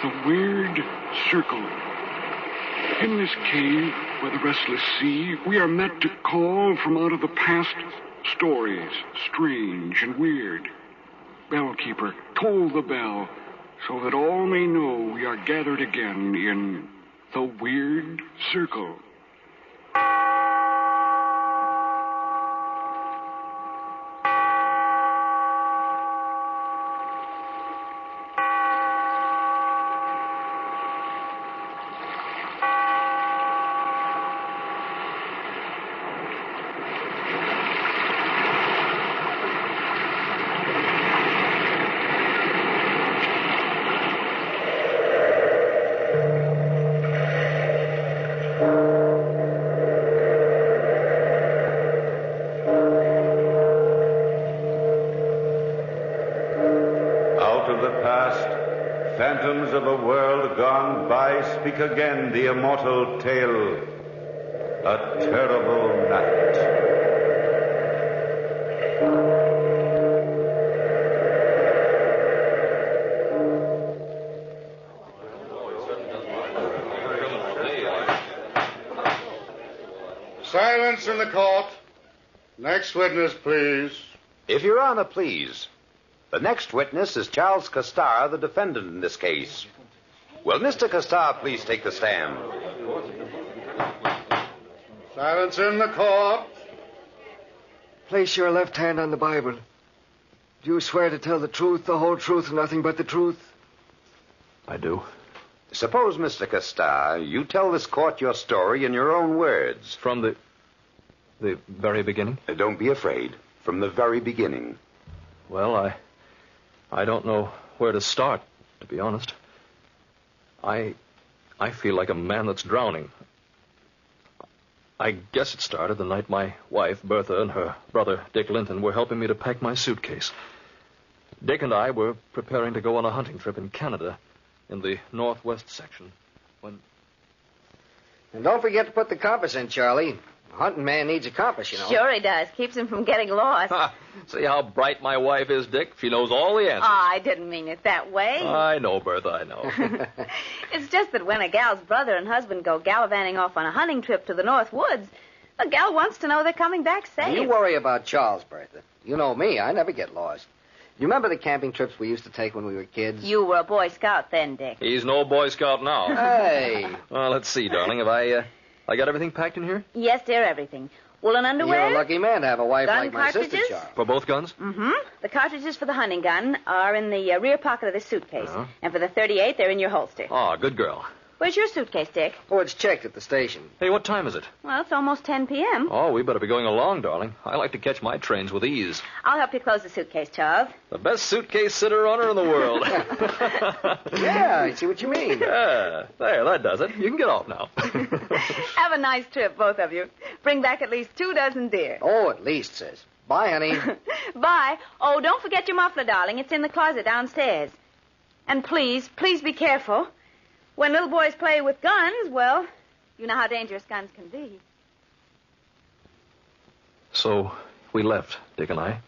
The Weird Circle. In this cave by the restless sea, we are met to call from out of the past stories, strange and weird. Bellkeeper, toll the bell, so that all may know we are gathered again in the Weird Circle. Phantoms of a world gone by speak again the immortal tale. A terrible night. Silence in the court. Next witness, please. If Your Honor, please. The next witness is Charles Castar, the defendant in this case. Will Mr. Castar please take the stand? Silence in the court. Place your left hand on the Bible. Do you swear to tell the truth, the whole truth, and nothing but the truth? I do. Suppose, Mr. Castar, you tell this court your story in your own words. From the very beginning? Don't be afraid. From the very beginning. Well, I don't know where to start, to be honest. I feel like a man that's drowning. I guess it started the night my wife, Bertha, and her brother, Dick Linton, were helping me to pack my suitcase. Dick and I were preparing to go on a hunting trip in Canada, in the northwest section, when... And don't forget to put the compass in, Charlie. A hunting man needs a compass, you know. Sure he does. Keeps him from getting lost. See how bright my wife is, Dick? She knows all the answers. Oh, I didn't mean it that way. I know, Bertha, I know. It's just that when a gal's brother and husband go gallivanting off on a hunting trip to the North Woods, a gal wants to know they're coming back safe. You worry about Charles, Bertha. You know me. I never get lost. You remember the camping trips we used to take when we were kids? You were a Boy Scout then, Dick. He's no Boy Scout now. Hey. Well, let's see, darling. Have I got everything packed in here? Yes, dear, everything. Woolen underwear? You're a lucky man to have a wife gun like my cartridges? sister, Charles. For both guns? Mm-hmm. The cartridges for the hunting gun are in the rear pocket of this suitcase. Uh-huh. And for the .38, they're in your holster. Oh, good girl. Where's your suitcase, Dick? Oh, it's checked at the station. Hey, what time is it? Well, it's almost 10 p.m. Oh, we better be going along, darling. I like to catch my trains with ease. I'll help you close the suitcase, Charles. The best suitcase sitter-runner in the world. Yeah, I see what you mean. Yeah, there, that does it. You can get off now. Have a nice trip, both of you. Bring back at least 2 dozen deer. Oh, at least, sis. Bye, honey. Bye. Oh, don't forget your muffler, darling. It's in the closet downstairs. And please be careful. When little boys play with guns, well, you know how dangerous guns can be. So we left, Dick and I.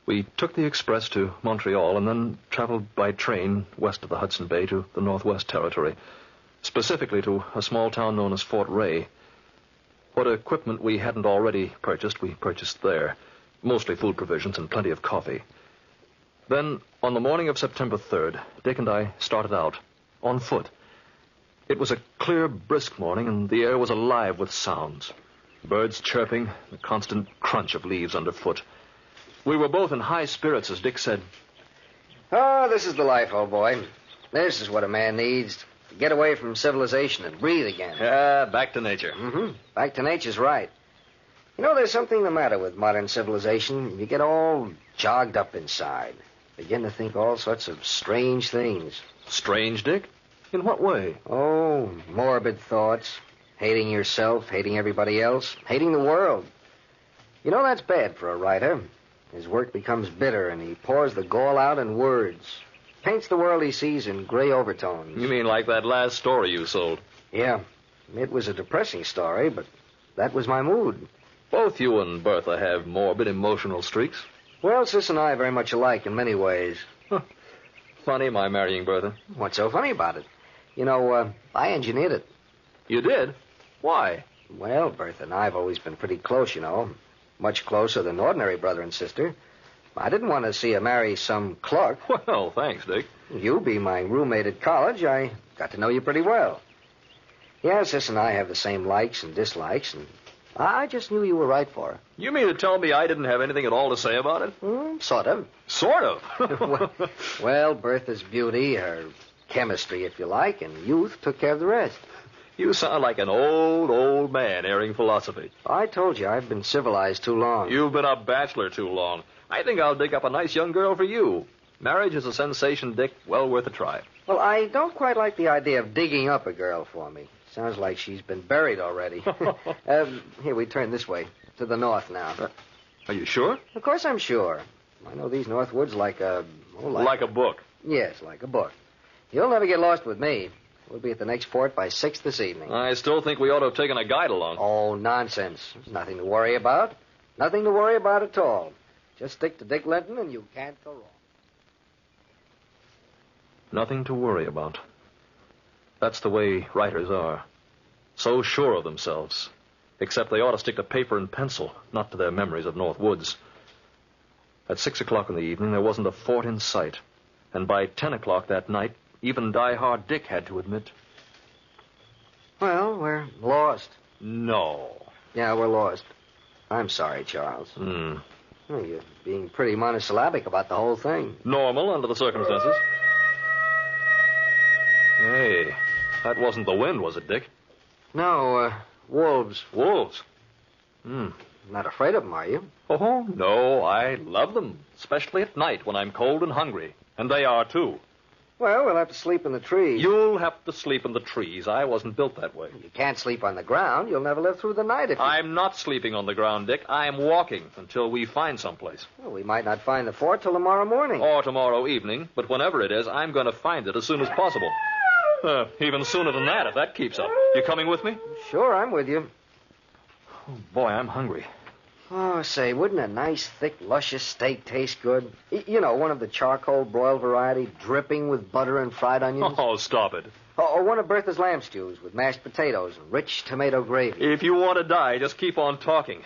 We took the express to Montreal and then traveled by train west of the Hudson Bay to the Northwest Territory, specifically to a small town known as Fort Ray. What equipment we hadn't already purchased, we purchased there, mostly food provisions and plenty of coffee. Then, on the morning of September 3rd, Dick and I started out, on foot. It was a clear, brisk morning, and the air was alive with sounds. Birds chirping, the constant crunch of leaves underfoot. We were both in high spirits, as Dick said. Oh, this is the life, old boy. This is what a man needs. To get away from civilization and breathe again. Yeah, back to nature. Mm-hmm. Back to nature's right. You know, there's something the matter with modern civilization. You get all jogged up inside. Begin to think all sorts of strange things. Strange, Dick? In what way? Oh, morbid thoughts. Hating yourself, hating everybody else, hating the world. You know, that's bad for a writer. His work becomes bitter, and he pours the gall out in words. Paints the world he sees in gray overtones. You mean like that last story you sold? Yeah. It was a depressing story, but that was my mood. Both you and Bertha have morbid emotional streaks. Well, Sis and I are very much alike in many ways. Huh. funny, my marrying Bertha? What's so funny about it? You know, I engineered it. You did? Why? Well, Bertha and I have always been pretty close, you know. Much closer than ordinary brother and sister. I didn't want to see her marry some clerk. Well, thanks, Dick. You be my roommate at college. I got to know you pretty well. Yes, Sis and I have the same likes and dislikes, and I just knew you were right for her. You mean to tell me I didn't have anything at all to say about it? Sort of. Sort of? Well, Bertha's beauty, her chemistry, if you like, and youth took care of the rest. You sound like an old man airing philosophy. I told you, I've been civilized too long. You've been a bachelor too long. I think I'll dig up a nice young girl for you. Marriage is a sensation, Dick. Well worth a try. Well, I don't quite like the idea of digging up a girl for me. Sounds like she's been buried already. Here, we turn this way. To the north now. Are you sure? Of course I'm sure. I know these north woods like a... like a book. Yes, like a book. You'll never get lost with me. We'll be at the next fort by 6 this evening. I still think we ought to have taken a guide along. Oh, nonsense. There's nothing to worry about. Nothing to worry about at all. Just stick to Dick Linton and you can't go wrong. Nothing to worry about. That's the way writers are. So sure of themselves. Except they ought to stick to paper and pencil, not to their memories of North Woods. At 6 o'clock in the evening, there wasn't a fort in sight. And by 10 o'clock that night, even die-hard Dick had to admit. Well, we're lost. No. Yeah, we're lost. I'm sorry, Charles. Well, you're being pretty monosyllabic about the whole thing. Normal under the circumstances. Hey, that wasn't the wind, was it, Dick? No, wolves. Wolves? Not afraid of them, are you? Oh, no, I love them. Especially at night when I'm cold and hungry. And they are, too. Well, we'll have to sleep in the trees. You'll have to sleep in the trees. I wasn't built that way. You can't sleep on the ground. You'll never live through the night if you... I'm not sleeping on the ground, Dick. I'm walking until we find someplace. Well, we might not find the fort till tomorrow morning. Or tomorrow evening. But whenever it is, I'm going to find it as soon as possible. Even sooner than that, if that keeps up. You coming with me? Sure, I'm with you. Oh, boy, I'm hungry. Oh, say, wouldn't a nice, thick, luscious steak taste good? You know, one of the charcoal broiled variety, dripping with butter and fried onions. Oh, stop it. Or one of Bertha's lamb stews with mashed potatoes and rich tomato gravy. If you want to die, just keep on talking.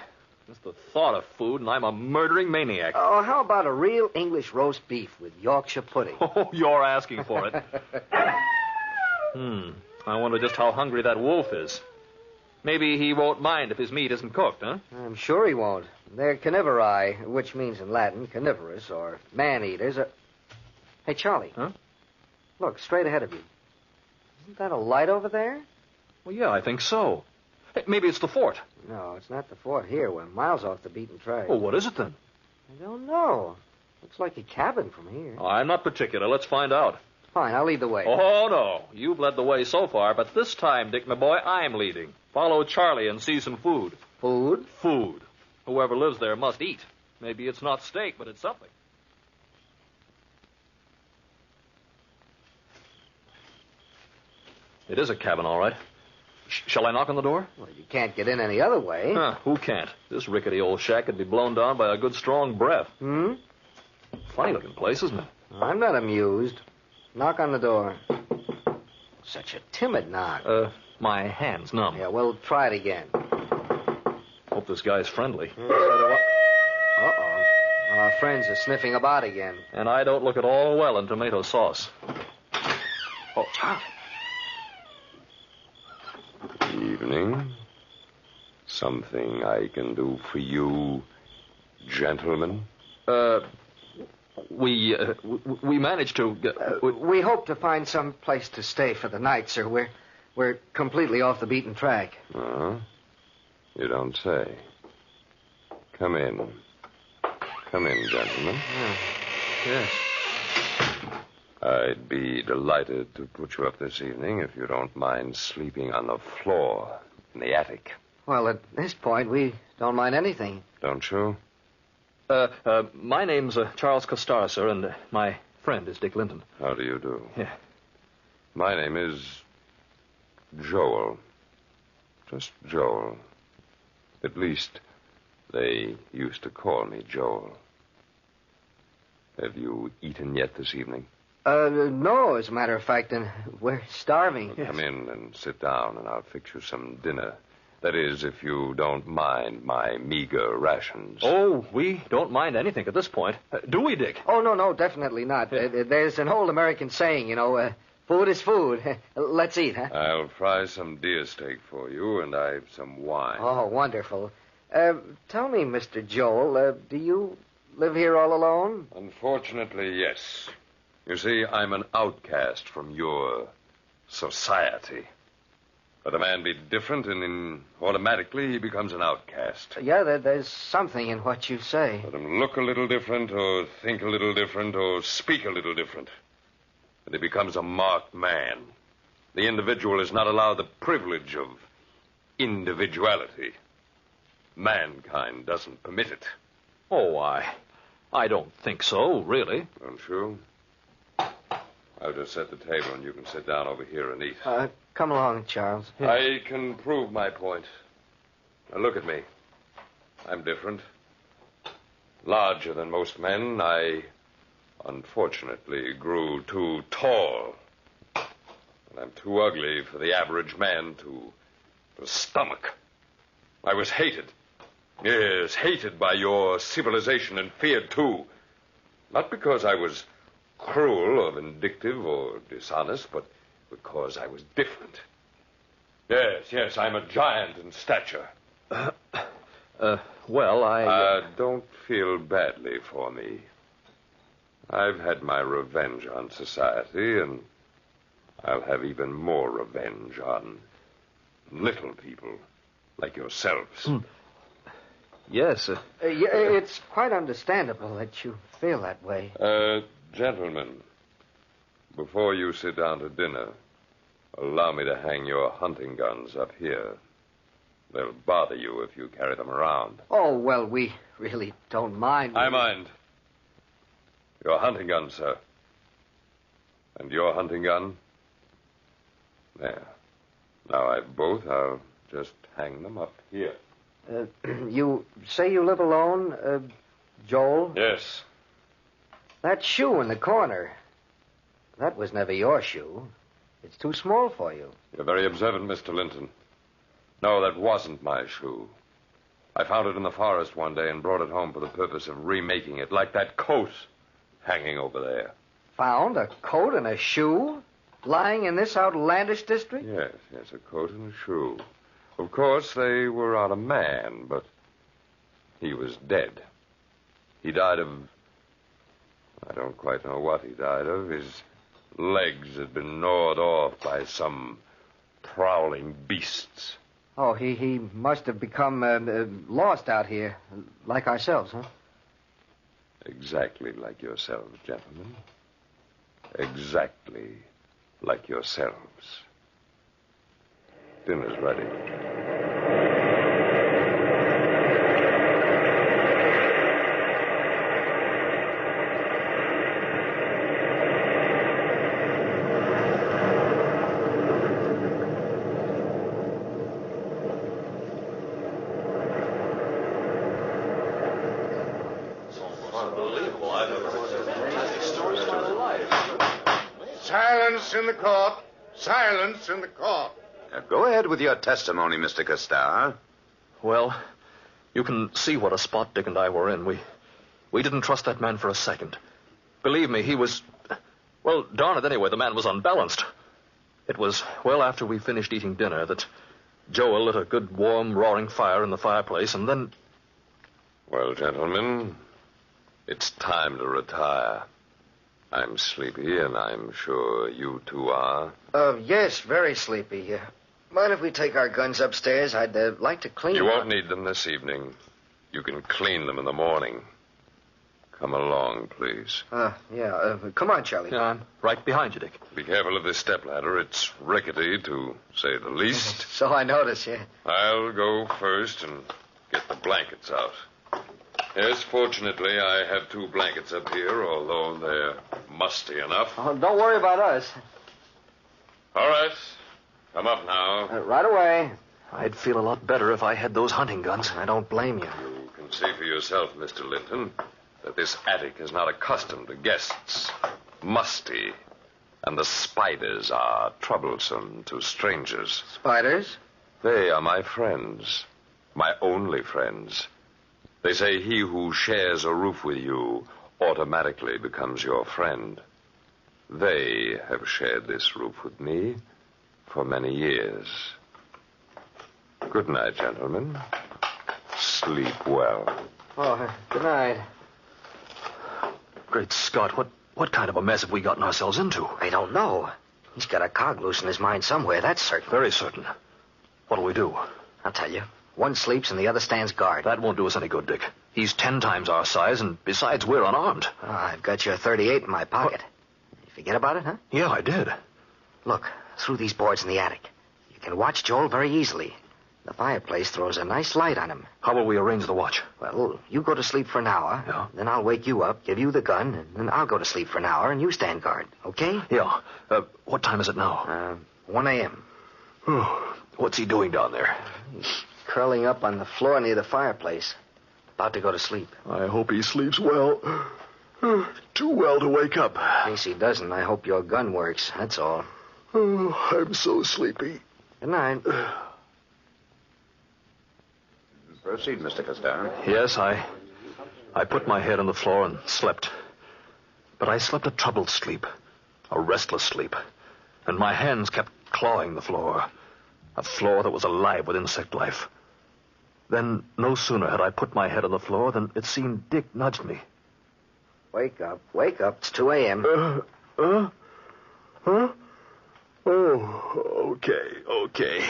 Just the thought of food, and I'm a murdering maniac. Oh, how about a real English roast beef with Yorkshire pudding? Oh, you're asking for it. I wonder just how hungry that wolf is. Maybe he won't mind if his meat isn't cooked, huh? I'm sure he won't. They're carnivori, which means in Latin carnivorous, or man-eaters. Hey, Charlie. Huh? Look, straight ahead of you. Isn't that a light over there? Well, yeah, I think so. Hey, maybe it's the fort. No, it's not the fort here. We're miles off the beaten track. Well, what is it then? I don't know. Looks like a cabin from here. Oh, I'm not particular. Let's find out. Fine, I'll lead the way. Oh, no. You've led the way so far, but this time, Dick, my boy, I'm leading. Follow Charlie and see some food. Food? Food. Whoever lives there must eat. Maybe it's not steak, but it's something. It is a cabin, all right. Shall I knock on the door? Well, you can't get in any other way. Who can't? This rickety old shack could be blown down by a good strong breath. Funny-looking place, isn't it? I'm not amused. Knock on the door. Such a timid knock. My hand's numb. Yeah, we'll try it again. Hope this guy's friendly. So do I. Uh-oh. Our friends are sniffing about again. And I don't look at all well in tomato sauce. Oh, Charlie. Evening. Something I can do for you, gentlemen? We managed to... We hope to find some place to stay for the night, sir. We're completely off the beaten track. You don't say. Come in. Come in, gentlemen. Yes. I'd be delighted to put you up this evening if you don't mind sleeping on the floor in the attic. Well, at this point, we don't mind anything. Don't you? My name's Charles Costar, sir, and my friend is Dick Linton. How do you do? Yeah. My name is Joel. Just Joel. At least, they used to call me Joel. Have you eaten yet this evening? No, as a matter of fact, and we're starving. Well, come in and sit down, and I'll fix you some dinner. That is, if you don't mind my meager rations. Oh, we don't mind anything at this point. Do we, Dick? Oh, no, definitely not. There's an old American saying, food is food. Let's eat, huh? I'll fry some deer steak for you, and I've some wine. Oh, wonderful. Tell me, Mr. Joel, do you live here all alone? Unfortunately, yes. You see, I'm an outcast from your society. Let a man be different, and automatically he becomes an outcast. Yeah, there's something in what you say. Let him look a little different, or think a little different, or speak a little different. And he becomes a marked man. The individual is not allowed the privilege of individuality. Mankind doesn't permit it. Oh, I don't think so, really. Don't you? I'll just set the table, and you can sit down over here and eat. Come along, Charles. I can prove my point. Now, look at me. I'm different. Larger than most men. I, unfortunately, grew too tall. And I'm too ugly for the average man to stomach. I was hated. Yes, hated by your civilization and feared, too. Not because I was cruel or vindictive or dishonest, but because I was different. Yes, I'm a giant in stature. Well, I... Don't feel badly for me. I've had my revenge on society, and I'll have even more revenge on little people like yourselves. Yes. It's quite understandable that you feel that way. Gentlemen, before you sit down to dinner, allow me to hang your hunting guns up here. They'll bother you if you carry them around. Oh, well, we really don't mind. I mind. Your hunting gun, sir. And your hunting gun? There. Now I've both. I'll just hang them up here. You say you live alone, Joel? Yes. That shoe in the corner, that was never your shoe. It's too small for you. You're very observant, Mr. Linton. No, that wasn't my shoe. I found it in the forest one day and brought it home for the purpose of remaking it, like that coat hanging over there. Found a coat and a shoe lying in this outlandish district? Yes, a coat and a shoe. Of course, they were on a man, but he was dead. He died of... I don't quite know what he died of. His legs had been gnawed off by some prowling beasts. Oh, he must have become lost out here, like ourselves, huh? Exactly like yourselves, gentlemen. Exactly like yourselves. Dinner's ready. Silence in the court. Silence in the court. Now, go ahead with your testimony, Mr. Costar. Well, you can see what a spot Dick and I were in. We didn't trust that man for a second. Believe me, he was... Well, darn it anyway, the man was unbalanced. It was well after we finished eating dinner that Joel lit a good, warm, roaring fire in the fireplace, and then... Well, gentlemen, it's time to retire. I'm sleepy, and I'm sure you two are. Yes, very sleepy. Mind if we take our guns upstairs? I'd like to clean them. You won't need them this evening. You can clean them in the morning. Come along, please. Come on, Charlie. Yeah, I'm right behind you, Dick. Be careful of this stepladder. It's rickety, to say the least. So I notice, yeah. I'll go first and get the blankets out. Yes, fortunately, I have 2 blankets up here, although they're musty enough. Oh, don't worry about us. All right. Come up now. Right away. I'd feel a lot better if I had those hunting guns. I don't blame you. You can see for yourself, Mr. Linton, that this attic is not accustomed to guests. musty, and the spiders are troublesome to strangers. Spiders? They are my friends, my only friends. They say he who shares a roof with you automatically becomes your friend. They have shared this roof with me for many years. Good night, gentlemen. Sleep well. Oh, good night. Great Scott, what kind of a mess have we gotten ourselves into? I don't know. He's got a cog loose in his mind somewhere, that's certain. Very certain. What'll we do? I'll tell you. One sleeps and the other stands guard. That won't do us any good, Dick. He's 10 times our size, and besides, we're unarmed. I've got your 38 in my pocket. You forget about it, huh? Yeah, I did. Look, through these boards in the attic. You can watch Joel very easily. The fireplace throws a nice light on him. How will we arrange the watch? Well, you go to sleep for an hour. Yeah. Then I'll wake you up, give you the gun, and then I'll go to sleep for an hour, and you stand guard, okay? Yeah. What time is it now? 1 a.m. What's he doing down there? He's curling up on the floor near the fireplace. About to go to sleep. I hope he sleeps well. Too well to wake up. In case he doesn't, I hope your gun works, that's all. Oh, I'm so sleepy. Good night. Proceed, Mr. Costello. Yes, I put my head on the floor and slept. But I slept a troubled sleep, a restless sleep, and my hands kept clawing the floor, a floor that was alive with insect life. Then, no sooner had I put my head on the floor than it seemed Dick nudged me. Wake up. It's 2 a.m. Huh? Oh, okay.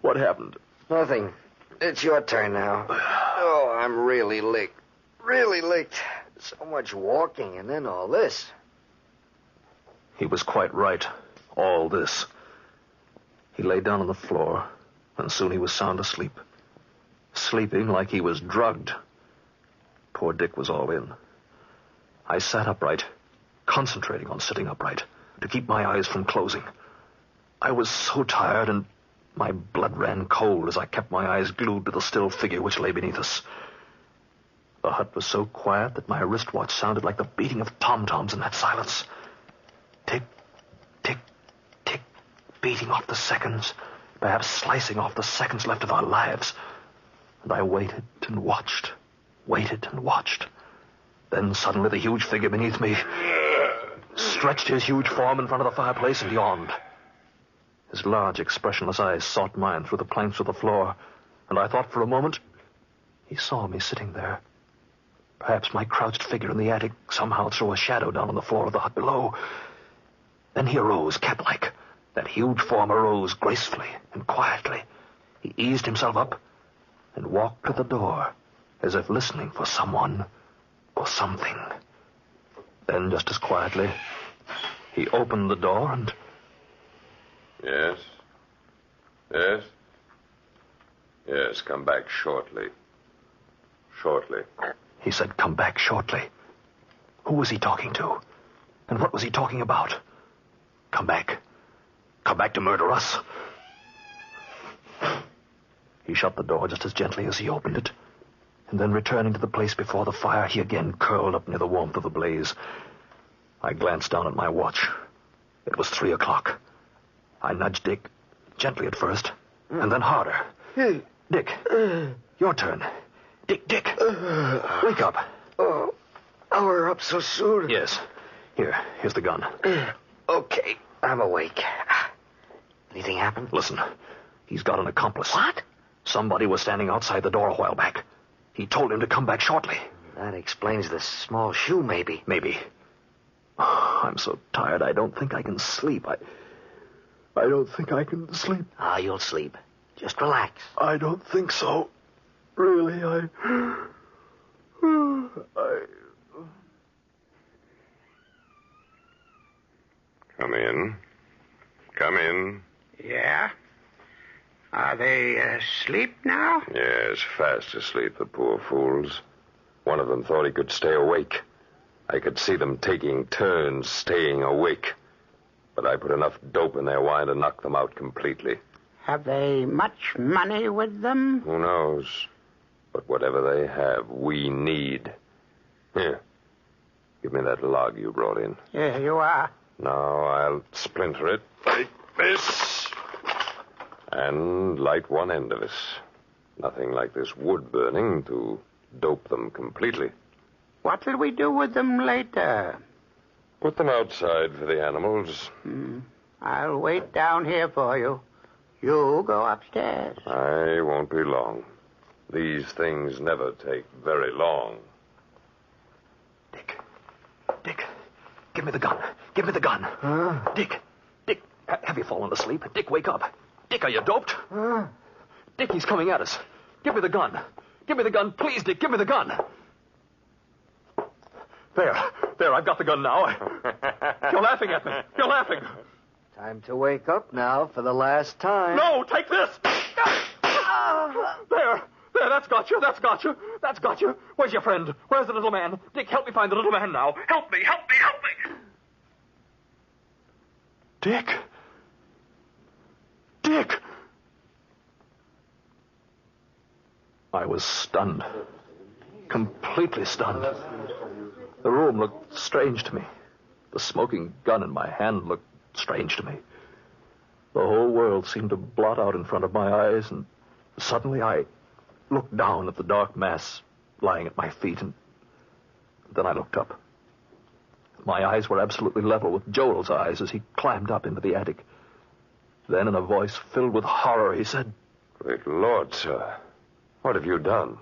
What happened? Nothing. It's your turn now. Oh, I'm really licked. Really licked. So much walking and then all this. He was quite right. All this. He lay down on the floor, and soon he was sound asleep. Sleeping like he was drugged. Poor Dick was all in. I sat upright, concentrating on sitting upright, to keep my eyes from closing. I was so tired, and my blood ran cold as I kept my eyes glued to the still figure which lay beneath us. The hut was so quiet that my wristwatch sounded like the beating of tom-toms in that silence. Tick, tick, tick, beating off the seconds, perhaps slicing off the seconds left of our lives. And I waited and watched. Then suddenly the huge figure beneath me stretched his huge form in front of the fireplace and yawned. His large, expressionless eyes sought mine through the planks of the floor, and I thought for a moment he saw me sitting there. Perhaps my crouched figure in the attic somehow threw a shadow down on the floor of the hut below. Then he arose, cat-like. That huge form arose gracefully and quietly. He eased himself up and walked to the door, as if listening for someone or something. Then, just as quietly, he opened the door and... Yes, come back shortly. He said, come back shortly. Who was he talking to? And what was he talking about? Come back. Come back to murder us. He shut the door just as gently as he opened it. And then returning to the place before the fire, he again curled up near the warmth of the blaze. I glanced down at my watch. It was 3 o'clock. I nudged Dick, gently at first, and then harder. Dick, your turn. Dick, wake up. Oh, we're up so soon. Yes. Here's the gun. Okay, I'm awake. Anything happened? Listen, he's got an accomplice. What? Somebody was standing outside the door a while back. He told him to come back shortly. That explains the small shoe, maybe. Maybe. Oh, I'm so tired, I don't think I can sleep. I don't think I can sleep. You'll sleep. Just relax. I don't think so. Really, Come in. Yeah? Are they asleep now? Yes, fast asleep, the poor fools. One of them thought he could stay awake. I could see them taking turns staying awake. But I put enough dope in their wine to knock them out completely. Have they much money with them? Who knows? But whatever they have, we need. Here. Give me that log you brought in. Here you are. Now I'll splinter it like this and light one end of it. Nothing like this wood burning to dope them completely. What'll we do with them later? Put them outside for the animals. I'll wait down here for you. You go upstairs. I won't be long. These things never take very long. Dick, give me the gun. Give me the gun. Dick, have you fallen asleep? Dick, wake up. Dick, are you doped? Dick, he's coming at us. Give me the gun. Give me the gun. Please, Dick, give me the gun. There, I've got the gun now. You're laughing at me. You're laughing. Time to wake up now for the last time. No, take this. There, that's got you. Where's your friend? Where's the little man? Dick, help me find the little man now. Help me. Dick. I was stunned. Completely stunned. The room looked strange to me. The smoking gun in my hand looked strange to me. The whole world seemed to blot out in front of my eyes, and suddenly I looked down at the dark mass lying at my feet, and then I looked up. My eyes were absolutely level with Joel's eyes as he climbed up into the attic. Then, in a voice filled with horror, he said, Great Lord, sir. What have you done?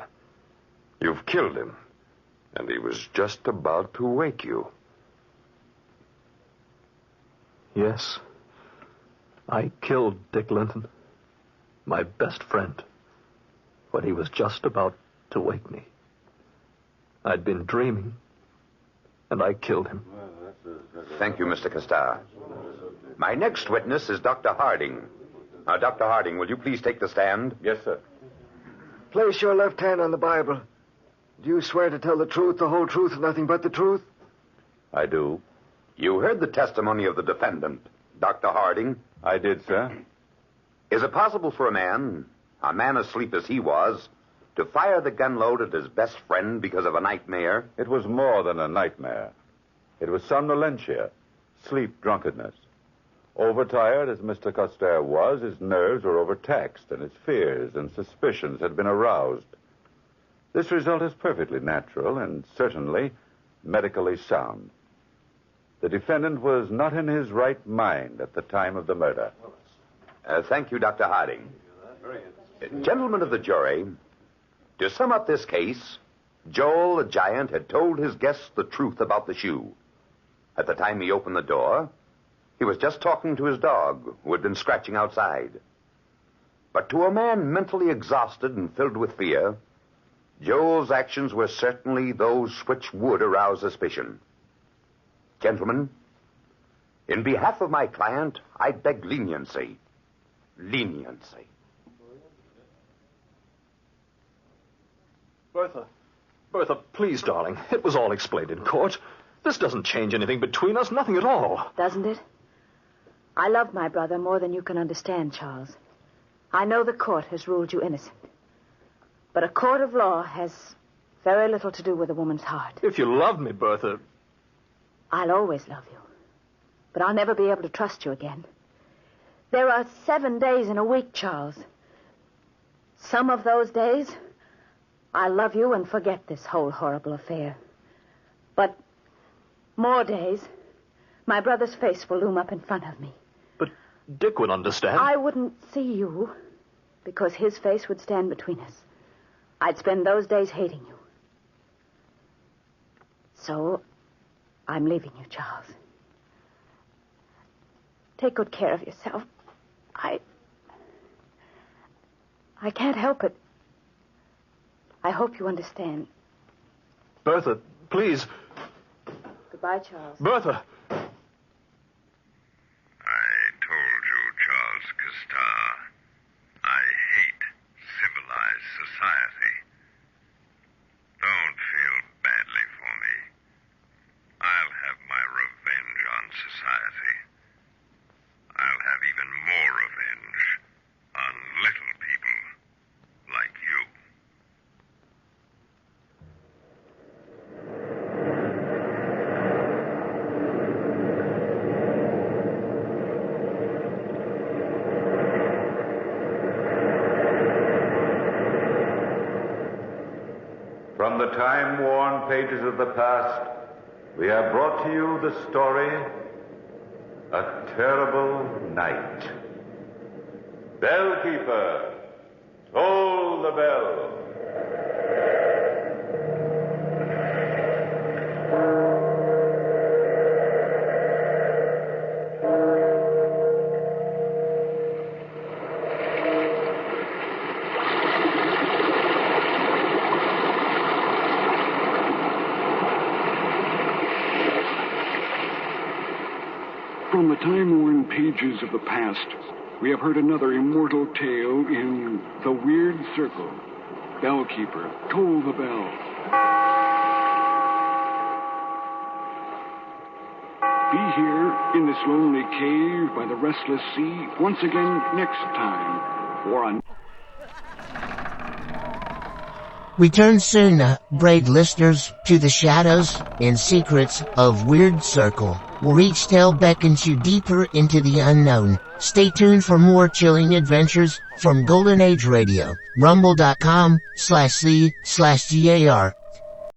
You've killed him, and he was just about to wake you. Yes, I killed Dick Linton, my best friend, when he was just about to wake me. I'd been dreaming, and I killed him. Thank you, Mr. Castar. My next witness is Dr. Harding. Dr. Harding, will you please take the stand? Yes, sir. Place your left hand on the Bible. Do you swear to tell the truth, the whole truth, and nothing but the truth? I do. You heard the testimony of the defendant, Dr. Harding. I did, sir. Is it possible for a man asleep as he was, to fire the gun load at his best friend because of a nightmare? It was more than a nightmare. It was somnolentia, sleep drunkenness. Overtired as Mr. Coster was, his nerves were overtaxed, and his fears and suspicions had been aroused. This result is perfectly natural and certainly medically sound. The defendant was not in his right mind at the time of the murder. Thank you, Dr. Harding. Gentlemen of the jury, to sum up this case, Joel the giant had told his guests the truth about the shoe. At the time he opened the door, he was just talking to his dog, who had been scratching outside. But to a man mentally exhausted and filled with fear, Joel's actions were certainly those which would arouse suspicion. Gentlemen, in behalf of my client, I beg leniency. Leniency. Bertha, please, darling. It was all explained in court. This doesn't change anything between us, nothing at all. Doesn't it? I love my brother more than you can understand, Charles. I know the court has ruled you innocent. But a court of law has very little to do with a woman's heart. If you love me, Bertha... I'll always love you. But I'll never be able to trust you again. There are 7 days in a week, Charles. Some of those days, I'll love you and forget this whole horrible affair. But more days, my brother's face will loom up in front of me. But Dick would understand. I wouldn't see you because his face would stand between us. I'd spend those days hating you. So, I'm leaving you, Charles. Take good care of yourself. I can't help it. I hope you understand. Bertha, please. Goodbye, Charles. Bertha. I told you, Charles Castar, I hate civilized society. Don't feel badly for me. I'll have my revenge on society. I'll have even more revenge on little people like you. time-worn pages of the past, we have brought to you the story, A Terrible Night. Bellkeeper, toll the bell. From the time-worn pages of the past, we have heard another immortal tale in The Weird Circle. Bellkeeper, toll the bell. Be here in this lonely cave by the restless sea once again next time for a... Return soon, brave listeners, to the shadows and secrets of Weird Circle, where each tale beckons you deeper into the unknown. Stay tuned for more chilling adventures from Golden Age Radio, rumble.com/c/GAR.